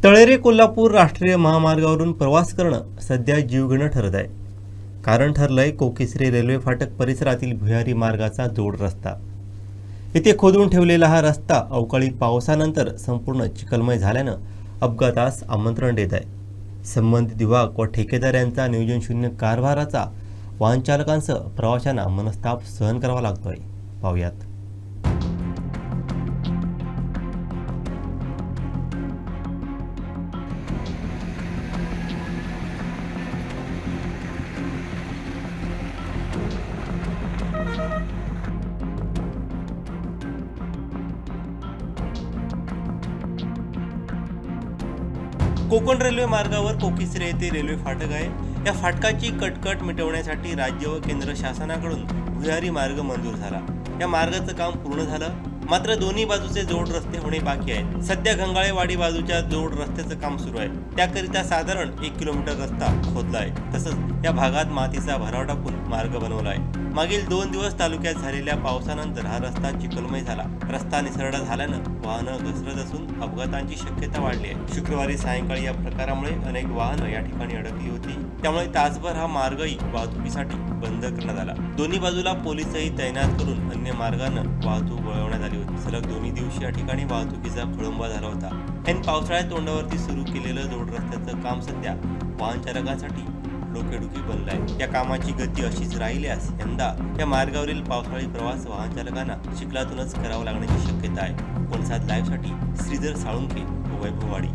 तळेरे कोल्हापूर राष्ट्रीय महामार्गावरून प्रवास करणं सध्या जीवघेणं ठरत आहे. कारण ठरलंय कोकिसरे रेल्वे फाटक परिसरातील भुयारी मार्गाचा जोड रस्ता. इथे खोदून ठेवलेला हा रस्ता अवकाळी पावसानंतर संपूर्ण चिखलमय झाल्यानं अपघातास आमंत्रण देत आहे. संबंधित विभाग व ठेकेदार यांचा नियोजनशून्य कारभाराचा वाहनचालकांसह प्रवाशांना मनस्ताप सहन करावा लागतोय. पाहूयात. कोकण रेल्वे मार्गावर कोकिसरे येथे रेल्वे फाटक आहे. या फाटकाची कटकट मिटवण्यासाठी राज्य व केंद्र शासनाकडून भुयारी मार्ग मंजूर झाला. या मार्गाचं काम पूर्ण झालं, मात्र दोन्ही बाजूचे जोड रस्ते होणे बाकी आहेत. सध्या गंगाळेवाडी बाजूच्या जोड रस्त्याचं काम सुरू आहे. त्याकरिता साधारण 1 किलोमीटर रस्ता खोदला आहे. तसंच या भागात मातीचा भराव टाकून मार्ग बनवला आहे. मागील 2 दिवस तालुक्यात झालेल्या पावसानंतर हा रस्ता चिखलमय झाला. रस्ता निसरडा झाल्यानं वाहनं घसरत असून अपघातांची शक्यता वाढली आहे. शुक्रवारी सायंकाळी या प्रकारामुळे अनेक वाहनं या ठिकाणी अडकली होती. त्यामुळे तासभर हा मार्गही वाहतुकीसाठी बंद करण्यात आला. दोन्ही बाजूला पोलिसही तैनात करून अन्य मार्गानं वाहतूक वळवण्यात आली होती. सलग दोन्ही दिवशी या ठिकाणी वाहतुकीचा खोळंबा झाला होता. ऐन पावसाळ्यात तोंडावरती सुरू केलेलं जोड रस्त्याचं काम सध्या वाहन चालकांसाठी डोकेदुखी बनलं आहे. या कामाची गती अशीच राहिल्यास यंदा या मार्गावरील पावसाळी प्रवास वाहन चालकांना चिखलातूनच करावा लागण्याची शक्यता आहे. कोणसाद लाईव्हसाठी श्रीधर साळुंखे, वैभववाडी.